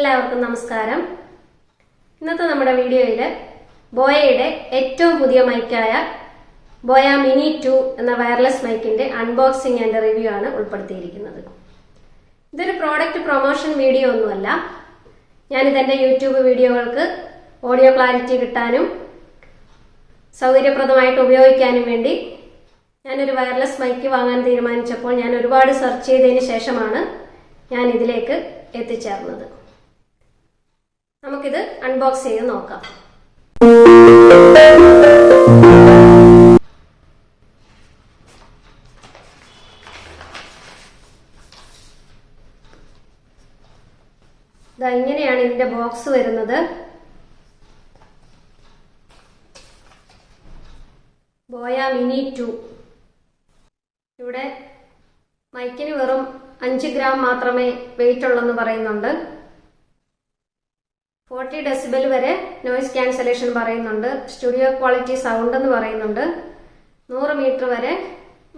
എല്ലാവർക്കും നമസ്കാരം. ഇന്നത്തെ നമ്മുടെ വീഡിയോയിൽ ബോയയുടെ ഏറ്റവും പുതിയ മൈക്കായ ബോയ മിനി 2 എന്ന വയർലെസ് മൈക്കിന്റെ അൺബോക്സിംഗ് ആൻഡ് റിവ്യൂ ആണ് ഉൾപ്പെടുത്തിയിരിക്കുന്നത്. ഇതൊരു പ്രോഡക്റ്റ് പ്രൊമോഷൻ വീഡിയോ ഒന്നുമല്ല. ഞാനിതെന്റെ യൂട്യൂബ് വീഡിയോകൾക്ക് ഓഡിയോ ക്ലാരിറ്റി കിട്ടാനും സൗകര്യപ്രദമായിട്ട് ഉപയോഗിക്കാനും വേണ്ടി ഞാനൊരു വയർലെസ് മൈക്ക് വാങ്ങാൻ തീരുമാനിച്ചപ്പോൾ ഞാൻ ഒരുപാട് സെർച്ച് ചെയ്തതിന് ശേഷമാണ് ഞാൻ ഇതിലേക്ക് എത്തിച്ചേർന്നത്. നമുക്കിത് അൺബോക്സ് ചെയ്ത് നോക്കാം. ഇങ്ങനെയാണ് ഇതിന്റെ ബോക്സ് വരുന്നത്. ബോയ മിനി 2. ഇവിടെ മൈക്കിന് വെറും 5 ഗ്രാം മാത്രമേ വെയിറ്റ് ഉള്ളെന്ന് പറയുന്നുണ്ട്. 40 ഡെസിബൽ വരെ നോയിസ് ക്യാൻസലേഷൻ പറയുന്നുണ്ട്. സ്റ്റുഡിയോ ക്വാളിറ്റി സൗണ്ട് എന്ന് പറയുന്നുണ്ട്. 100 മീറ്റർ വരെ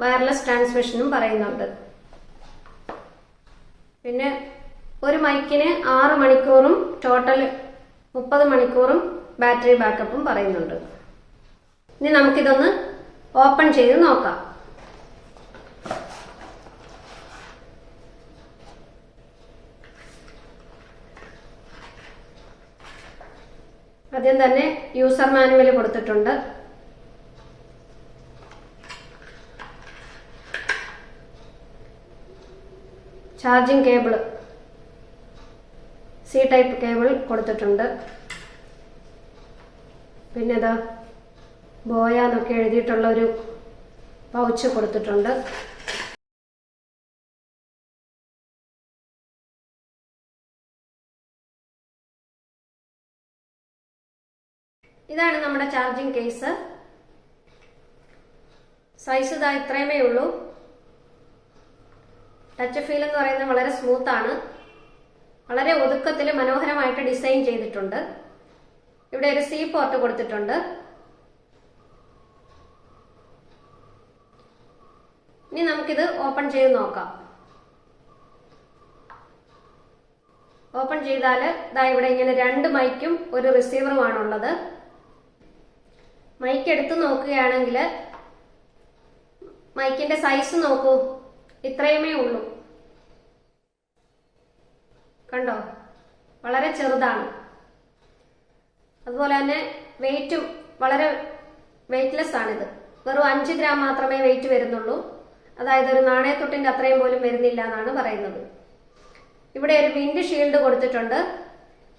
വയർലെസ് ട്രാൻസ്മിഷനും പറയുന്നുണ്ട്. പിന്നെ ഒരു മൈക്കിന് 6 മണിക്കൂറും ടോട്ടൽ 30 മണിക്കൂറും ബാറ്ററി ബാക്കപ്പും പറയുന്നുണ്ട്. ഇനി നമുക്കിതൊന്ന് ഓപ്പൺ ചെയ്ത് നോക്കാം. ആദ്യം തന്നെ യൂസർ മാനുവൽ കൊടുത്തിട്ടുണ്ട്. Charging cable C type cable കൊടുത്തിട്ടുണ്ട്. പിന്നെ ഇതാ ബോയ എന്നൊക്കെ എഴുതിയിട്ടുള്ള ഒരു പൗച്ച് കൊടുത്തിട്ടുണ്ട്. ഇതാണ് നമ്മുടെ ചാർജിങ് കേസ്. സൈസ് ഇതാ ഇത്രയുമേ ഉള്ളൂ. ടച്ച് ഫീൽ എന്ന് പറയുന്നത് വളരെ സ്മൂത്ത് ആണ്. വളരെ ഒതുക്കത്തിൽ മനോഹരമായിട്ട് ഡിസൈൻ ചെയ്തിട്ടുണ്ട്. ഇവിടെ ഒരു സി പോർട്ട് കൊടുത്തിട്ടുണ്ട്. ഇനി നമുക്കിത് ഓപ്പൺ ചെയ്ത് നോക്കാം. ഓപ്പൺ ചെയ്താൽ ഇതാ ഇവിടെ ഇങ്ങനെ 2 മൈക്കും ഒരു റിസീവറുമാണുള്ളത്. മൈക്ക് എടുത്ത് നോക്കുകയാണെങ്കിൽ മൈക്കിന്റെ സൈസ് നോക്കൂ, ഇത്രയുമേ ഉള്ളൂ. കണ്ടോ, വളരെ ചെറുതാണ്. അതുപോലെ തന്നെ വെയിറ്റും വളരെ വെയിറ്റ്ലെസ് ആണിത്. വെറും 5 ഗ്രാം മാത്രമേ വെയിറ്റ് വരുന്നുള്ളൂ. അതായത് ഒരു നാണയത്തൊട്ടിന്റെ അത്രയും പോലും വരുന്നില്ല എന്നാണ് പറയുന്നത്. ഇവിടെ ഒരു വിൻഡ് ഷീൽഡ് കൊടുത്തിട്ടുണ്ട്.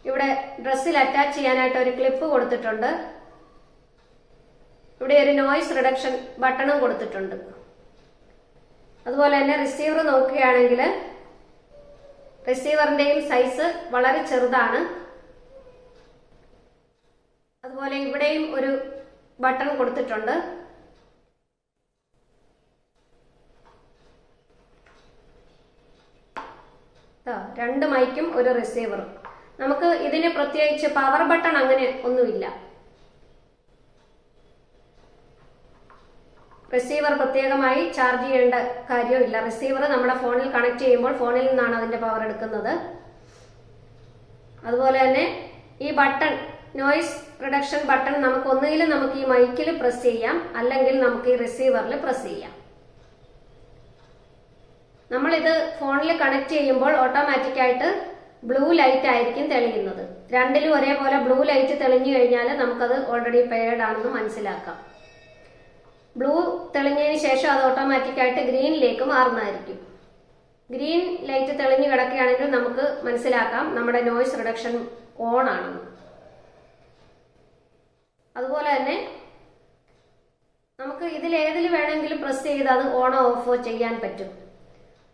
ഇവിടെ ഡ്രസ്സിൽ അറ്റാച്ച് ചെയ്യാനായിട്ട് ഒരു ക്ലിപ്പ് കൊടുത്തിട്ടുണ്ട്. ഇവിടെ ഒരു നോയിസ് റിഡക്ഷൻ ബട്ടണും കൊടുത്തിട്ടുണ്ട്. അതുപോലെ തന്നെ റിസീവർ നോക്കുകയാണെങ്കിൽ റിസീവറിന്റെയും സൈസ് വളരെ ചെറുതാണ്. അതുപോലെ ഇവിടെയും ഒരു ബട്ടൺ കൊടുത്തിട്ടുണ്ട്. രണ്ട് മൈക്കും ഒരു റിസീവറും. നമുക്ക് ഇതിന് പ്രത്യേകിച്ച് പവർ ബട്ടൺ അങ്ങനെ ഒന്നുമില്ല. റിസീവർ പ്രത്യേകമായി ചാർജ് ചെയ്യേണ്ട കാര്യമില്ല. റിസീവർ നമ്മുടെ ഫോണിൽ കണക്ട് ചെയ്യുമ്പോൾ ഫോണിൽ നിന്നാണ് അതിന്റെ പവർ എടുക്കുന്നത്. അതുപോലെ തന്നെ ഈ ബട്ടൺ, നോയിസ് റിഡക്ഷൻ ബട്ടൺ, നമുക്ക് ഒന്നുകിൽ നമുക്ക് ഈ മൈക്കിൽ പ്രസ് ചെയ്യാം, അല്ലെങ്കിൽ നമുക്ക് ഈ റിസീവറിൽ പ്രസ് ചെയ്യാം. നമ്മളിത് ഫോണിൽ കണക്ട് ചെയ്യുമ്പോൾ ഓട്ടോമാറ്റിക് ആയിട്ട് ബ്ലൂ ലൈറ്റ് ആയിരിക്കും തെളിയുന്നത്. രണ്ടിലും ഒരേപോലെ ബ്ലൂ ലൈറ്റ് തെളിഞ്ഞു കഴിഞ്ഞാൽ നമുക്കത് ഓൾറെഡി പെയർഡ് ആണെന്ന് മനസ്സിലാക്കാം. ബ്ലൂ തെളിഞ്ഞതിന് ശേഷം അത് ഓട്ടോമാറ്റിക് ആയിട്ട് ഗ്രീനിലേക്ക് മാറുന്നതായിരിക്കും. ഗ്രീൻ ലൈറ്റ് തെളിഞ്ഞു കിടക്കുകയാണെങ്കിൽ നമുക്ക് മനസ്സിലാക്കാം നമ്മുടെ നോയിസ് റിഡക്ഷൻ ഓൺ ആണെന്ന്. അതുപോലെ തന്നെ നമുക്ക് ഇതിലേതിൽ വേണമെങ്കിലും പ്രസ് ചെയ്ത് അത് ഓണോ ഓഫോ ചെയ്യാൻ പറ്റും.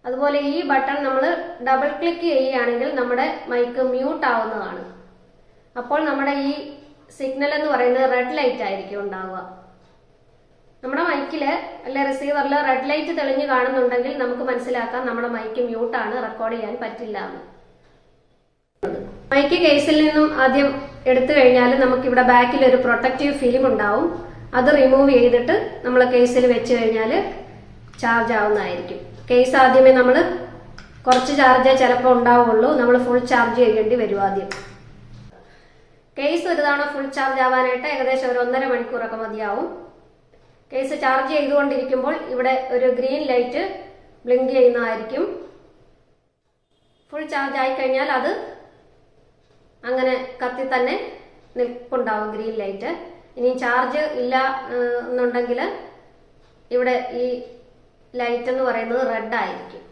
അതുപോലെ ഈ ബട്ടൺ നമ്മൾ ഡബിൾ ക്ലിക്ക് ചെയ്യുകയാണെങ്കിൽ നമ്മുടെ മൈക്ക് മ്യൂട്ട് ആവുന്നതാണ്. അപ്പോൾ നമ്മുടെ ഈ സിഗ്നൽ എന്ന് പറയുന്നത് റെഡ് ലൈറ്റ് ആയിരിക്കും ഉണ്ടാവുക. നമ്മുടെ മൈക്കില് അല്ലെ റിസീവറിൽ റെഡ് ലൈറ്റ് തെളിഞ്ഞു കാണുന്നുണ്ടെങ്കിൽ നമുക്ക് മനസ്സിലാക്കാം നമ്മുടെ മൈക്ക് മ്യൂട്ടാണ്, റെക്കോർഡ് ചെയ്യാൻ പറ്റില്ല എന്ന്. മൈക്ക് കേസിൽ നിന്നും ആദ്യം എടുത്തു കഴിഞ്ഞാൽ നമുക്ക് ഇവിടെ ബാക്കിൽ ഒരു പ്രൊട്ടക്റ്റീവ് ഫിലിം ഉണ്ടാവും. അത് റിമൂവ് ചെയ്തിട്ട് നമ്മൾ കേസിൽ വെച്ച് കഴിഞ്ഞാൽ ചാർജ് ആവുന്നതായിരിക്കും. കേസ് ആദ്യമേ നമ്മൾ കുറച്ച് ചാർജേ ചിലപ്പോൾ ഉണ്ടാവുള്ളൂ. നമ്മൾ ഫുൾ ചാർജ് ചെയ്യേണ്ടി വരും ആദ്യം. കേസ് ഒരു തവണ ഫുൾ ചാർജ് ആവാനായിട്ട് ഏകദേശം ഒരു 1.5 മണിക്കൂറൊക്കെ മതിയാവും. കേസ് ചാർജ് ചെയ്തുകൊണ്ടിരിക്കുമ്പോൾ ഇവിടെ ഒരു ഗ്രീൻ ലൈറ്റ് ബ്ലിങ്ക് ചെയ്യുന്നതായിരിക്കും. ഫുൾ ചാർജ് ആയിക്കഴിഞ്ഞാൽ അത് അങ്ങനെ കത്തി തന്നെ നിൽപ്പുണ്ടാവും ഗ്രീൻ ലൈറ്റ്. ഇനി ചാർജ് ഇല്ല എന്നുണ്ടെങ്കിൽ ഇവിടെ ഈ ലൈറ്റ് എന്ന് പറയുന്നത് റെഡ് ആയിരിക്കും.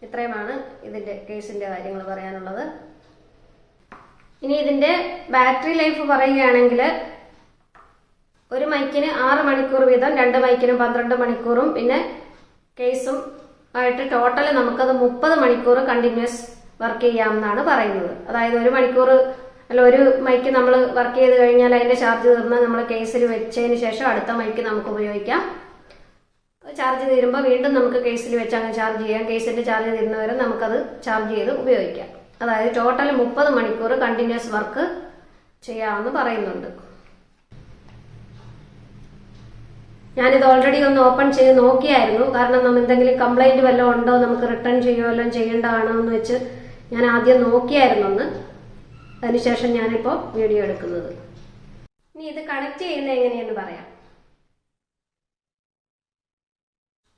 ഇത്രയുമാണ് ഇതിന്റെ കേസിന്റെ കാര്യങ്ങൾ പറയാനുള്ളത്. ഇനി ഇതിന്റെ ബാറ്ററി ലൈഫ് പറയുകയാണെങ്കിൽ ഒരു മൈക്കിന് 6 മണിക്കൂർ വീതം, 2 മൈക്കിനും 12 മണിക്കൂറും പിന്നെ കേസും ആയിട്ട് ടോട്ടൽ നമുക്കത് 30 മണിക്കൂർ കണ്ടിന്യൂസ് വർക്ക് ചെയ്യാമെന്നാണ് പറയുന്നത്. അതായത് ഒരു മൈക്ക് നമ്മൾ വർക്ക് ചെയ്ത് കഴിഞ്ഞാൽ അതിന്റെ ചാർജ് തീർന്നാൽ നമ്മൾ കേസിൽ വെച്ചതിന് ശേഷം അടുത്ത മൈക്ക് നമുക്ക് ഉപയോഗിക്കാം. ചാർജ് തീരുമ്പോൾ വീണ്ടും നമുക്ക് കേസിൽ വെച്ച് അങ്ങ് ചാർജ് ചെയ്യാം. കേസിന്റെ ചാർജ് തീരുന്നവരെ നമുക്കത് ചാർജ് ചെയ്ത് ഉപയോഗിക്കാം. അതായത് ടോട്ടൽ 30 മണിക്കൂർ കണ്ടിന്യൂസ് വർക്ക് ചെയ്യാമെന്ന് പറയുന്നുണ്ട്. ഞാനിത് ഓൾറെഡി ഒന്ന് ഓപ്പൺ ചെയ്ത് നോക്കിയായിരുന്നു. കാരണം നമ്മൾ എന്തെങ്കിലും കംപ്ലൈന്റ് വല്ലതും ഉണ്ടോ, നമുക്ക് റിട്ടേൺ ചെയ്യുമല്ലോ ചെയ്യേണ്ടതാണോ എന്ന് വെച്ച് ഞാൻ ആദ്യം നോക്കിയായിരുന്നു ഒന്ന്. അതിനുശേഷം ഞാനിപ്പോൾ വീഡിയോ എടുക്കുന്നത്. ഇനി ഇത് കണക്ട് ചെയ്യുന്നത് എങ്ങനെയെന്ന് പറയാം.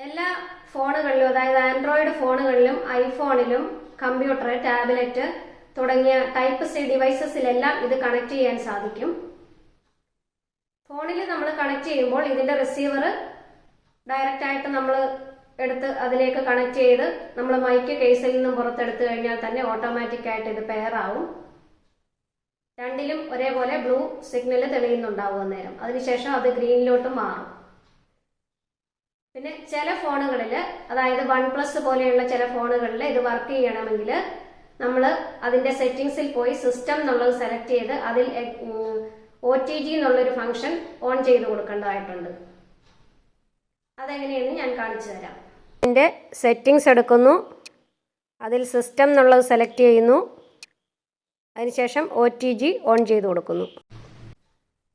എല്ലാ ഫോണുകളിലും, അതായത് ആൻഡ്രോയിഡ് ഫോണുകളിലും ഐഫോണിലും കമ്പ്യൂട്ടർ, ടാബ്ലറ്റ് തുടങ്ങിയ ടൈപ്പ് സി ഡിവൈസസിലെല്ലാം ഇത് കണക്ട് ചെയ്യാൻ സാധിക്കും. ഫോണിൽ നമ്മൾ കണക്ട് ചെയ്യുമ്പോൾ ഇതിന്റെ റിസീവർ ഡയറക്റ്റ് ആയിട്ട് നമ്മൾ എടുത്ത് അതിലേക്ക് കണക്ട് ചെയ്ത് നമ്മൾ മൈക്ക് കേസിൽ നിന്നും പുറത്തെടുത്തു കഴിഞ്ഞാൽ തന്നെ ഓട്ടോമാറ്റിക് ആയിട്ട് ഇത് പെയർ ആവും. രണ്ടിലും ഒരേപോലെ ബ്ലൂ സിഗ്നൽ തെളിയുന്നുണ്ടാവും അന്നേരം. അതിനുശേഷം അത് ഗ്രീനിലോട്ട് മാറും. പിന്നെ ചില ഫോണുകളിൽ, അതായത് OnePlus പോലെയുള്ള ചില ഫോണുകളിൽ ഇത് വർക്ക് ചെയ്യണമെങ്കിൽ നമ്മൾ അതിന്റെ സെറ്റിംഗ്സിൽ പോയി സിസ്റ്റം എന്നുള്ളത് സെലക്ട് ചെയ്ത് അതിൽ OTG എന്നുള്ളൊരു ഫംഗ്ഷൻ ഓൺ ചെയ്ത് കൊടുക്കേണ്ടതായിട്ടുണ്ട്. അതെങ്ങനെയെന്ന് ഞാൻ കാണിച്ചു തരാം. ഇതിന്റെ സെറ്റിംഗ്സ് എടുക്കുന്നു, അതിൽ സിസ്റ്റം എന്നുള്ളത് സെലക്ട് ചെയ്യുന്നു, അതിനുശേഷം OTG ഓൺ ചെയ്ത് കൊടുക്കുന്നു.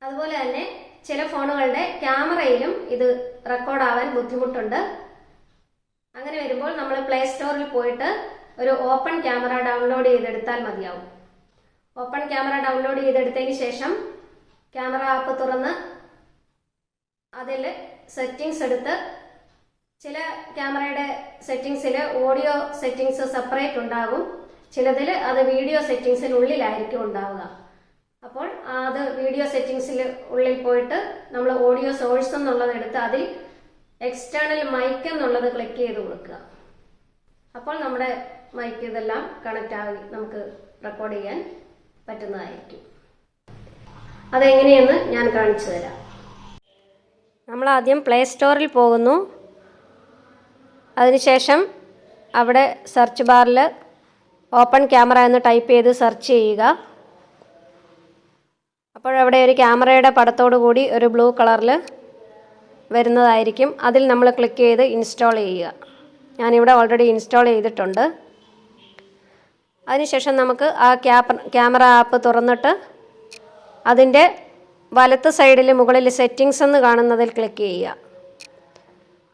അതുപോലെ തന്നെ ചില ഫോണുകളുടെ ക്യാമറയിലും ഇത് റെക്കോർഡ് ആവാൻ ബുദ്ധിമുട്ടുണ്ട്. അങ്ങനെ വരുമ്പോൾ നമ്മൾ പ്ലേ സ്റ്റോറിൽ പോയിട്ട് ഒരു ഓപ്പൺ ക്യാമറ ഡൗൺലോഡ് ചെയ്തെടുത്താൽ മതിയാവും. ഓപ്പൺ ക്യാമറ ഡൗൺലോഡ് ചെയ്തെടുത്തതിന് ശേഷം ക്യാമറ ആപ്പ് തുറന്ന് അതിൽ സെറ്റിംഗ്സ് എടുത്ത്, ചില ക്യാമറയുടെ സെറ്റിംഗ്സിൽ ഓഡിയോ സെറ്റിംഗ്സ് സെപ്പറേറ്റ് ഉണ്ടാകും, ചിലതിൽ അത് വീഡിയോ സെറ്റിംഗ്സിനുള്ളിലായിരിക്കും ഉണ്ടാവുക. അപ്പോൾ അത് വീഡിയോ സെറ്റിംഗ്സിൽ ഉള്ളിൽ പോയിട്ട് നമ്മൾ ഓഡിയോ സോഴ്സ് എന്നുള്ളത് എടുത്ത് അതിൽ എക്സ്റ്റേണൽ മൈക്ക് എന്നുള്ളത് ക്ലിക്ക് ചെയ്ത് കൊടുക്കുക. അപ്പോൾ നമ്മുടെ മൈക്ക് ഇതെല്ലാം കണക്റ്റ് ആയി നമുക്ക് റെക്കോർഡ് ചെയ്യാൻ പറ്റുന്നതായിരിക്കും. അതെങ്ങനെയെന്ന് ഞാൻ കാണിച്ചു തരാം. നമ്മൾ ആദ്യം പ്ലേ സ്റ്റോറിൽ പോകുന്നു. അതിനുശേഷം അവിടെ സെർച്ച് ബാറിൽ ഓപ്പൺ ക്യാമറ എന്ന് ടൈപ്പ് ചെയ്ത് സെർച്ച് ചെയ്യുക. അപ്പോഴവിടെ ഒരു ക്യാമറയുടെ പടത്തോടു കൂടി ഒരു ബ്ലൂ കളറിൽ വരുന്നതായിരിക്കും. അതിൽ നമ്മൾ ക്ലിക്ക് ചെയ്ത് ഇൻസ്റ്റാൾ ചെയ്യുക. ഞാനിവിടെ ഓൾറെഡി ഇൻസ്റ്റാൾ ചെയ്തിട്ടുണ്ട്. അതിനുശേഷം നമുക്ക് ആ ക്യാമറ ആപ്പ് തുറന്നിട്ട് അതിൻ്റെ വലത്ത് സൈഡിൽ മുകളിൽ സെറ്റിംഗ്സ് എന്ന് കാണുന്നതിൽ ക്ലിക്ക് ചെയ്യുക.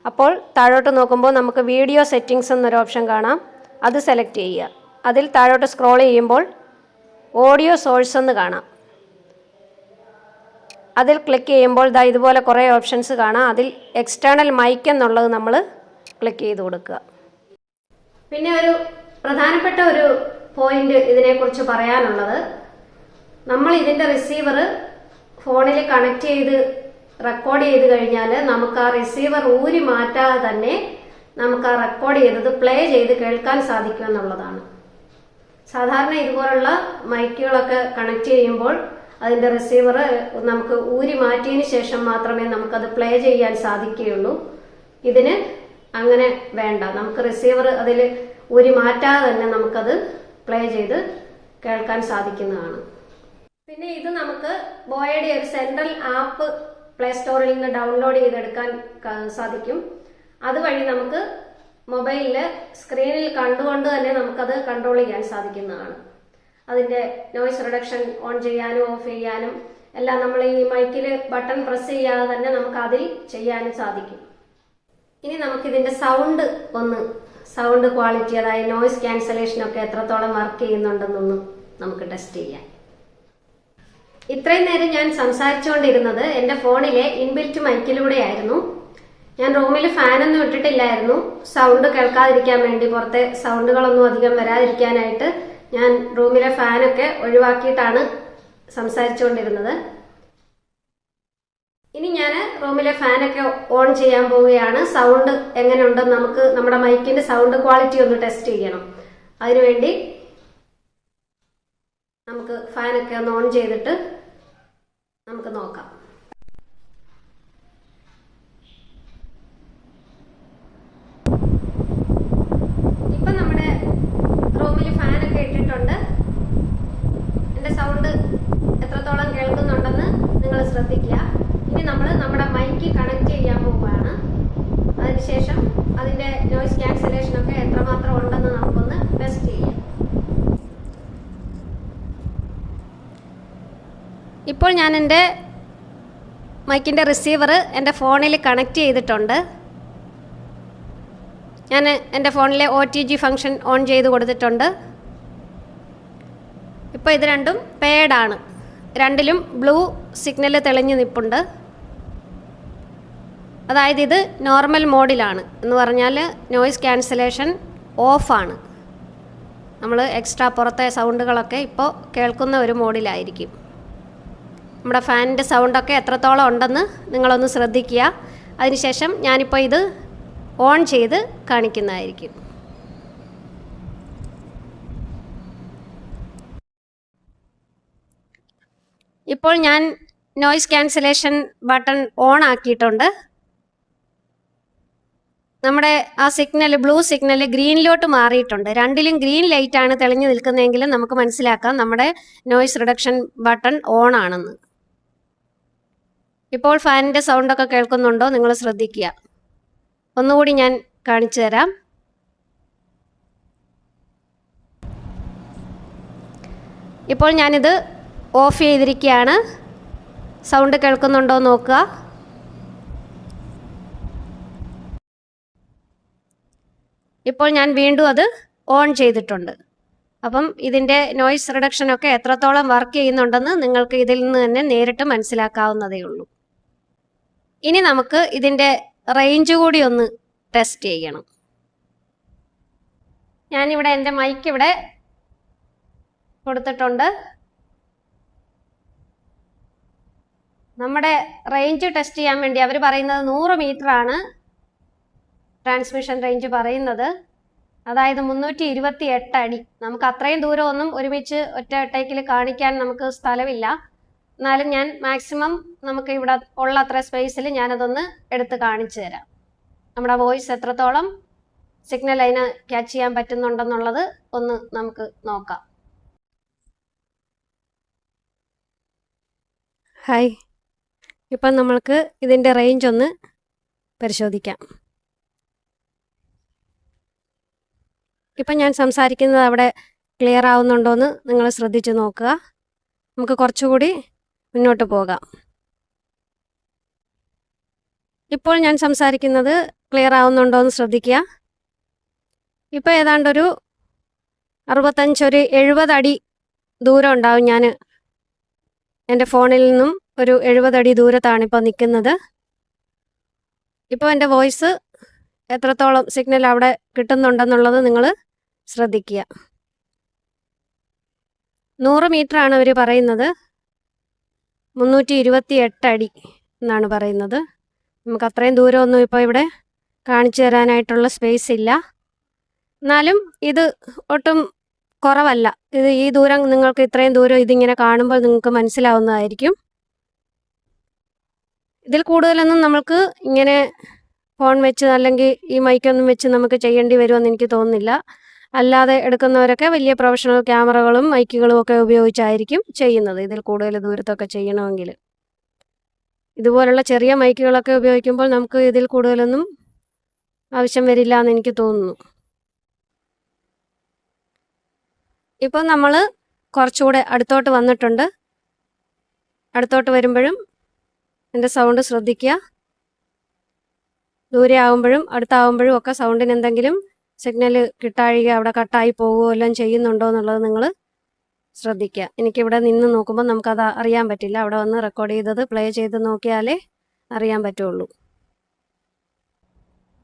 അപ്പോൾ താഴോട്ട് നോക്കുമ്പോൾ നമുക്ക് വീഡിയോ സെറ്റിംഗ്സ് എന്നൊരു ഓപ്ഷൻ കാണാം. അത് സെലക്ട് ചെയ്യുക. അതിൽ താഴോട്ട് സ്ക്രോൾ ചെയ്യുമ്പോൾ ഓഡിയോ സോഴ്സ് എന്ന് കാണാം. അതിൽ ക്ലിക്ക് ചെയ്യുമ്പോൾ ഇതുപോലെ കുറേ ഓപ്ഷൻസ് കാണാം. അതിൽ എക്സ്റ്റേണൽ മൈക്ക് എന്നുള്ളത് നമ്മൾ ക്ലിക്ക് ചെയ്ത് കൊടുക്കുക. പിന്നെ ഒരു പ്രധാനപ്പെട്ട ഒരു പോയിന്റ് ഇതിനെക്കുറിച്ച് പറയാനുള്ളത്, നമ്മൾ ഇതിൻ്റെ റിസീവർ ഫോണിൽ കണക്ട് ചെയ്ത് റെക്കോർഡ് ചെയ്ത് കഴിഞ്ഞാൽ നമുക്ക് ആ റിസീവർ ഊരി മാറ്റാതെ തന്നെ നമുക്ക് ആ റെക്കോർഡ് ചെയ്തത് പ്ലേ ചെയ്ത് കേൾക്കാൻ സാധിക്കും എന്നുള്ളതാണ്. സാധാരണ ഇതുപോലുള്ള മൈക്കുകളൊക്കെ കണക്ട് ചെയ്യുമ്പോൾ അതിൻ്റെ റിസീവർ നമുക്ക് ഊരി മാറ്റിയതിന് ശേഷം മാത്രമേ നമുക്കത് പ്ലേ ചെയ്യാൻ സാധിക്കുകയുള്ളൂ. ഇതിന് അങ്ങനെ വേണ്ട. നമുക്ക് റിസീവർ അതിൽ ഊരി മാറ്റാതെ തന്നെ നമുക്കത് പ്ലേ ചെയ്ത് കേൾക്കാൻ സാധിക്കുന്നതാണ്. പിന്നെ ഇത് നമുക്ക് ബോയയുടെ ഒരു സെൻട്രൽ ആപ്പ് പ്ലേ സ്റ്റോറിൽ നിന്ന് ഡൗൺലോഡ് ചെയ്തെടുക്കാൻ സാധിക്കും. അതുവഴി നമുക്ക് മൊബൈലിൽ സ്ക്രീനിൽ കണ്ടുകൊണ്ട് തന്നെ നമുക്കത് കൺട്രോൾ ചെയ്യാൻ സാധിക്കുന്നതാണ്. അതിൻ്റെ നോയ്സ് റിഡക്ഷൻ ഓൺ ചെയ്യാനും ഓഫ് ചെയ്യാനും എല്ലാം നമ്മൾ ഈ മൈക്കിൽ ബട്ടൺ പ്രസ് ചെയ്യാതെ തന്നെ നമുക്ക് അതിൽ ചെയ്യാനും സാധിക്കും. ഇനി നമുക്കിതിൻ്റെ സൗണ്ട് ഒന്ന് സൗണ്ട് ക്വാളിറ്റി, അതായത് നോയിസ് ക്യാൻസലേഷനൊക്കെ എത്രത്തോളം വർക്ക് ചെയ്യുന്നുണ്ടെന്നൊന്നും നമുക്ക് ടെസ്റ്റ് ചെയ്യാം. ഇത്രയും നേരം ഞാൻ സംസാരിച്ചുകൊണ്ടിരുന്നത് എൻ്റെ ഫോണിലെ ഇൻബിൽറ്റ് മൈക്കിലൂടെയായിരുന്നു. ഞാൻ റൂമിൽ ഫാനൊന്നും ഇട്ടിട്ടില്ലായിരുന്നു. സൗണ്ട് കേൾക്കാതിരിക്കാൻ വേണ്ടി, പുറത്തെ സൗണ്ടുകളൊന്നും അധികം വരാതിരിക്കാനായിട്ട് ഞാൻ റൂമിലെ ഫാനൊക്കെ ഒഴിവാക്കിയിട്ടാണ് സംസാരിച്ചുകൊണ്ടിരുന്നത്. ഇനി ഞാൻ റൂമിലെ ഫാനൊക്കെ ഓൺ ചെയ്യാൻ പോവുകയാണ്. സൗണ്ട് എങ്ങനെയുണ്ടെന്ന് നമുക്ക് നമ്മുടെ മൈക്കിന്റെ സൗണ്ട് ക്വാളിറ്റി ഒന്ന് ടെസ്റ്റ് ചെയ്യണം. അതിനുവേണ്ടി നമുക്ക് ഫാനൊക്കെ ഒന്ന് ഓൺ ചെയ്തിട്ട് നമുക്ക് നോക്കാം. ഇപ്പൊ നമ്മുടെ റൂമിൽ ഫാനൊക്കെ ഇട്ടിട്ടുണ്ട്. എന്റെ സൗണ്ട് എത്രത്തോളം കേൾക്കുന്നുണ്ടെന്ന് നിങ്ങൾ ശ്രദ്ധിക്കുക. ഇനി നമ്മൾ നമ്മുടെ മൈക്ക് കണക്ട് ചെയ്യാൻ പോവുകയാണ്. അതിനുശേഷം അതിന്റെ നോയിസ് ക്യാൻസലേഷൻ ഒക്കെ എത്രമാത്രം ഉണ്ടെന്ന് നമുക്കൊന്ന് ടെസ്റ്റ് ചെയ്യാം. ഇപ്പോൾ ഞാൻ എൻ്റെ മൈക്കിൻ്റെ റിസീവർ എൻ്റെ ഫോണിൽ കണക്ട് ചെയ്തിട്ടുണ്ട്. ഞാൻ എൻ്റെ ഫോണിലെ OTG ഫംഗ്ഷൻ ഓൺ ചെയ്ത് കൊടുത്തിട്ടുണ്ട്. ഇപ്പോൾ ഇത് രണ്ടും പെയ്ഡാണ്. രണ്ടിലും ബ്ലൂ സിഗ്നൽ തെളിഞ്ഞ് നിൽപ്പുണ്ട്. അതായത് ഇത് നോർമൽ മോഡിലാണ്, എന്ന് പറഞ്ഞാൽ നോയിസ് ക്യാൻസലേഷൻ ഓഫാണ്. നമ്മൾ എക്സ്ട്രാ പുറത്തെ സൗണ്ടുകളൊക്കെ ഇപ്പോൾ കേൾക്കുന്ന ഒരു മോഡിലായിരിക്കും. നമ്മുടെ ഫാനിൻ്റെ സൗണ്ടൊക്കെ എത്രത്തോളം ഉണ്ടെന്ന് നിങ്ങളൊന്ന് ശ്രദ്ധിക്കുക. അതിനുശേഷം ഞാനിപ്പോൾ ഇത് ഓൺ ചെയ്ത് കാണിക്കുന്നതായിരിക്കും. ഇപ്പോൾ ഞാൻ നോയിസ് ക്യാൻസലേഷൻ ബട്ടൺ ഓൺ ആക്കിയിട്ടുണ്ട്. നമ്മുടെ ആ സിഗ്നൽ, ബ്ലൂ സിഗ്നൽ ഗ്രീനിലോട്ട് മാറിയിട്ടുണ്ട്. രണ്ടിലും ഗ്രീൻ ലൈറ്റ് ആണ് തെളിഞ്ഞു നിൽക്കുന്നതെങ്കിലും നമുക്ക് മനസ്സിലാക്കാം നമ്മുടെ നോയിസ് റിഡക്ഷൻ ബട്ടൺ ഓൺ ആണെന്ന്. ഇപ്പോൾ ഫാനിൻ്റെ സൗണ്ടൊക്കെ കേൾക്കുന്നുണ്ടോ നിങ്ങൾ ശ്രദ്ധിക്കുക. ഒന്നുകൂടി ഞാൻ കാണിച്ചു തരാം. ഇപ്പോൾ ഞാനിത് ഓഫ് ചെയ്തിരിക്കുകയാണ്. സൗണ്ട് കേൾക്കുന്നുണ്ടോ നോക്കുക. ഇപ്പോൾ ഞാൻ വീണ്ടും അത് ഓൺ ചെയ്തിട്ടുണ്ട്. അപ്പം ഇതിൻ്റെ നോയിസ് റിഡക്ഷനൊക്കെ എത്രത്തോളം വർക്ക് ചെയ്യുന്നുണ്ടെന്ന് നിങ്ങൾക്ക് ഇതിൽ നിന്ന് തന്നെ നേരിട്ട് മനസ്സിലാക്കാവുന്നതേ ഉള്ളൂ. ഇനി നമുക്ക് ഇതിൻ്റെ റേഞ്ച് കൂടി ഒന്ന് ടെസ്റ്റ് ചെയ്യണം. ഞാനിവിടെ എൻ്റെ മൈക്ക് ഇവിടെ കൊടുത്തിട്ടുണ്ട്. നമ്മുടെ റേഞ്ച് ടെസ്റ്റ് ചെയ്യാൻ വേണ്ടി അവർ പറയുന്നത് 100 മീറ്റർ ആണ് ട്രാൻസ്മിഷൻ റേഞ്ച് പറയുന്നത്. അതായത് 328 അടി. നമുക്ക് അത്രയും ദൂരം ഒന്നും ഒരുമിച്ച് ഒറ്റ ടേക്കിൽ കാണിക്കാൻ നമുക്ക് സ്ഥലമില്ല. എന്നാലും ഞാൻ മാക്സിമം നമുക്ക് ഇവിടെ ഉള്ള അത്ര സ്പേസിൽ ഞാനതൊന്ന് എടുത്ത് കാണിച്ചു തരാം. നമ്മുടെ വോയിസ് എത്രത്തോളം സിഗ്നൽ അതിന് ക്യാച്ച് ചെയ്യാൻ പറ്റുന്നുണ്ടെന്നുള്ളത് ഒന്ന് നമുക്ക് നോക്കാം. ഹായ്, ഇപ്പം നമ്മൾക്ക് ഇതിൻ്റെ റേഞ്ച് ഒന്ന് പരിശോധിക്കാം. ഇപ്പം ഞാൻ സംസാരിക്കുന്നത് അവിടെ ക്ലിയർ ആവുന്നുണ്ടോയെന്ന് നിങ്ങൾ ശ്രദ്ധിച്ച് നോക്കുക. നമുക്ക് കുറച്ചുകൂടി മുന്നോട്ട് പോകാം. ഇപ്പോൾ ഞാൻ സംസാരിക്കുന്നത് ക്ലിയർ ആവുന്നുണ്ടോ എന്ന് ശ്രദ്ധിക്കുക. ഇപ്പോൾ ഏതാണ്ടൊരു 70 അടി ദൂരം ഉണ്ടാവും. ഞാൻ എൻ്റെ ഫോണിൽ നിന്നും ഒരു 70 അടി ദൂരത്താണ് ഇപ്പോൾ നിൽക്കുന്നത്. ഇപ്പോൾ എൻ്റെ വോയിസ് എത്രത്തോളം സിഗ്നൽ അവിടെ കിട്ടുന്നുണ്ടെന്നുള്ളത് നിങ്ങൾ ശ്രദ്ധിക്കുക. 100 മീറ്റർ ആണ് അവർ പറയുന്നത്. 328 അടി എന്നാണ് പറയുന്നത്. നമുക്ക് അത്രയും ദൂരമൊന്നും ഇപ്പോൾ ഇവിടെ കാണിച്ചു തരാനായിട്ടുള്ള സ്പേസ് ഇല്ല. എന്നാലും ഇത് ഒട്ടും കുറവല്ല. ഈ ദൂരം നിങ്ങൾക്ക് ഇത്രയും ദൂരം ഇതിങ്ങനെ കാണുമ്പോൾ നിങ്ങൾക്ക് മനസ്സിലാവുന്നതായിരിക്കും. ഇതിൽ കൂടുതലൊന്നും നമുക്ക് ഇങ്ങനെ ഫോൺ വെച്ച് അല്ലെങ്കിൽ ഈ മൈക്കൊന്നും വെച്ച് നമുക്ക് ചെയ്യേണ്ടി വരുമെന്ന് എനിക്ക് തോന്നുന്നില്ല. അല്ലാതെ എടുക്കുന്നവരൊക്കെ വലിയ പ്രൊഫഷണൽ ക്യാമറകളും മൈക്കുകളും ഒക്കെ ഉപയോഗിച്ചായിരിക്കും ചെയ്യുന്നത്. ഇതിൽ കൂടുതൽ ദൂരത്തൊക്കെ ചെയ്യണമെങ്കിൽ ഇതുപോലുള്ള ചെറിയ മൈക്കുകളൊക്കെ ഉപയോഗിക്കുമ്പോൾ നമുക്ക് ഇതിൽ കൂടുതലൊന്നും ആവശ്യം വരില്ല എന്ന് എനിക്ക് തോന്നുന്നു. ഇപ്പം നമ്മൾ കുറച്ചുകൂടെ അടുത്തോട്ട് വന്നിട്ടുണ്ട്. അടുത്തോട്ട് വരുമ്പോഴും എൻ്റെ സൗണ്ട് ശ്രദ്ധിക്കുക. ദൂരെ ആകുമ്പോഴും അടുത്താകുമ്പോഴും ഒക്കെ സൗണ്ടിന് എന്തെങ്കിലും സിഗ്നൽ കിട്ടാഴിക അവിടെ കട്ടായി പോകുകയോ എല്ലാം ചെയ്യുന്നുണ്ടോ എന്നുള്ളത് നിങ്ങൾ ശ്രദ്ധിക്കുക. എനിക്കിവിടെ നിന്ന് നോക്കുമ്പോൾ നമുക്കത് അറിയാൻ പറ്റില്ല. അവിടെ വന്ന് റെക്കോർഡ് ചെയ്തത് പ്ലേ ചെയ്ത് നോക്കിയാലേ അറിയാൻ പറ്റുള്ളൂ.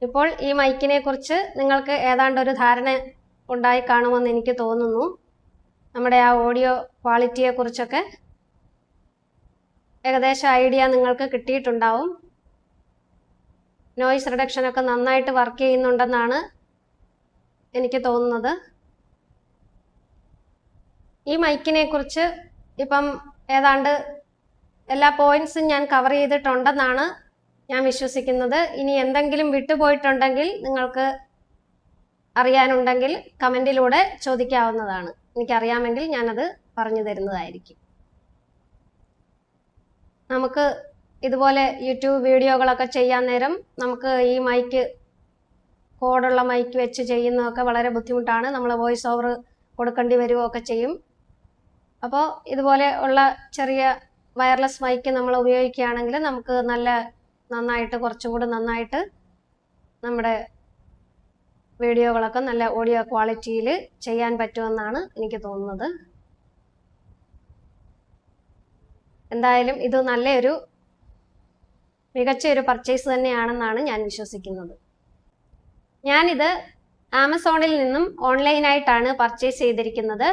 ഇപ്പോൾ ഈ മൈക്കിനെ കുറിച്ച് നിങ്ങൾക്ക് ഏതാണ്ടൊരു ധാരണ ഉണ്ടായി കാണുമെന്ന് എനിക്ക് തോന്നുന്നു. നമ്മുടെ ആ ഓഡിയോ ക്വാളിറ്റിയെ കുറിച്ചൊക്കെ ഏകദേശം ഐഡിയ നിങ്ങൾക്ക് കിട്ടിയിട്ടുണ്ടാവും. നോയിസ് റിഡക്ഷനൊക്കെ നന്നായിട്ട് വർക്ക് ചെയ്യുന്നുണ്ടെന്നാണ് എനിക്ക് തോന്നുന്നത്. ഈ മൈക്കിനെ കുറിച്ച് ഇപ്പം ഏതാണ്ട് എല്ലാ പോയിന്റ്സും ഞാൻ കവർ ചെയ്തിട്ടുണ്ടെന്നാണ് ഞാൻ വിശ്വസിക്കുന്നത്. ഇനി എന്തെങ്കിലും വിട്ടുപോയിട്ടുണ്ടെങ്കിൽ നിങ്ങൾക്ക് അറിയാനുണ്ടെങ്കിൽ കമൻറ്റിലൂടെ ചോദിക്കാവുന്നതാണ്. എനിക്കറിയാമെങ്കിൽ ഞാനത് പറഞ്ഞു തരുന്നതായിരിക്കും. നമുക്ക് ഇതുപോലെ യൂട്യൂബ് വീഡിയോകളൊക്കെ ചെയ്യാൻ നേരം നമുക്ക് ഈ മൈക്ക് കോഡുള്ള മൈക്ക് വെച്ച് ചെയ്യുന്നതൊക്കെ വളരെ ബുദ്ധിമുട്ടാണ്. നമ്മൾ വോയിസ് ഓവർ കൊടുക്കേണ്ടി വരികയൊക്കെ ചെയ്യും. അപ്പോൾ ഇതുപോലെ ഉള്ള ചെറിയ വയർലെസ് മൈക്ക് നമ്മൾ ഉപയോഗിക്കുകയാണെങ്കിൽ നമുക്ക് നന്നായിട്ട് കുറച്ചും കൂടി നന്നായിട്ട് നമ്മുടെ വീഡിയോകളൊക്കെ നല്ല ഓഡിയോ ക്വാളിറ്റിയിൽ ചെയ്യാൻ പറ്റുമെന്നാണ് എനിക്ക് തോന്നുന്നത്. എന്തായാലും ഇത് നല്ലൊരു മികച്ച ഒരു പർച്ചേസ് തന്നെയാണെന്നാണ് ഞാൻ വിശ്വസിക്കുന്നത്. ഞാനിത് ആമസോണിൽ നിന്നും ഓൺലൈനായിട്ടാണ് പർച്ചേസ് ചെയ്തിരിക്കുന്നത്.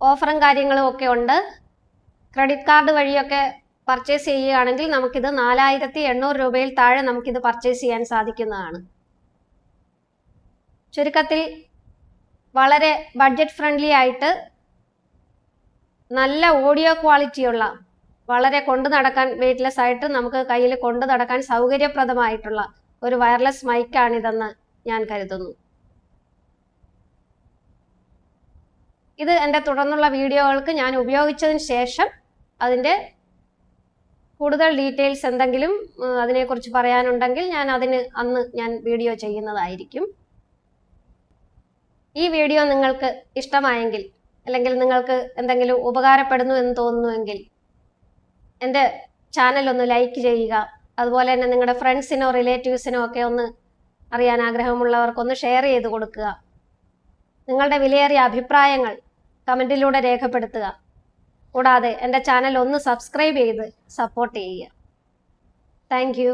ഓഫറും കാര്യങ്ങളും ഒക്കെ ഉണ്ട്. ക്രെഡിറ്റ് കാർഡ് വഴിയൊക്കെ പർച്ചേസ് ചെയ്യുകയാണെങ്കിൽ നമുക്കിത് 4800 രൂപയിൽ താഴെ നമുക്കിത് പർച്ചേസ് ചെയ്യാൻ സാധിക്കുന്നതാണ്. ചുരുക്കത്തിൽ വളരെ ബഡ്ജറ്റ് ഫ്രണ്ട്ലി ആയിട്ട് നല്ല ഓഡിയോ ക്വാളിറ്റിയുള്ള വളരെ കൊണ്ടു നടക്കാൻ വെയ്റ്റ്ലെസ് ആയിട്ട് നമുക്ക് കയ്യിൽ കൊണ്ടു നടക്കാൻ സൗകര്യപ്രദമായിട്ടുള്ള ഒരു വയർലെസ് മൈക്കാണിതെന്ന് ഞാൻ കരുതുന്നു. ഇത് എൻ്റെ തുടർന്നുള്ള വീഡിയോകൾക്ക് ഞാൻ ഉപയോഗിച്ചതിന് ശേഷം അതിൻ്റെ കൂടുതൽ ഡീറ്റെയിൽസ് എന്തെങ്കിലും അതിനെക്കുറിച്ച് പറയാനുണ്ടെങ്കിൽ അന്ന് ഞാൻ വീഡിയോ ചെയ്യുന്നതായിരിക്കും. ഈ വീഡിയോ നിങ്ങൾക്ക് ഇഷ്ടമായെങ്കിൽ അല്ലെങ്കിൽ നിങ്ങൾക്ക് എന്തെങ്കിലും ഉപകാരപ്പെടുന്നു എന്ന് തോന്നുന്നുവെങ്കിൽ എൻ്റെ ചാനൽ ഒന്ന് ലൈക്ക് ചെയ്യുക. അതുപോലെ തന്നെ നിങ്ങളുടെ ഫ്രണ്ട്സിനോ റിലേറ്റീവ്സിനോ ഒക്കെ ഒന്ന് അറിയാൻ ആഗ്രഹമുള്ളവർക്കൊന്ന് ഷെയർ ചെയ്ത് കൊടുക്കുക. നിങ്ങളുടെ വിലയേറിയ അഭിപ്രായങ്ങൾ കമൻറ്റിലൂടെ രേഖപ്പെടുത്തുക. കൂടാതെ എൻ്റെ ചാനൽ ഒന്ന് സബ്സ്ക്രൈബ് ചെയ്ത് സപ്പോർട്ട് ചെയ്യുക. Thank you.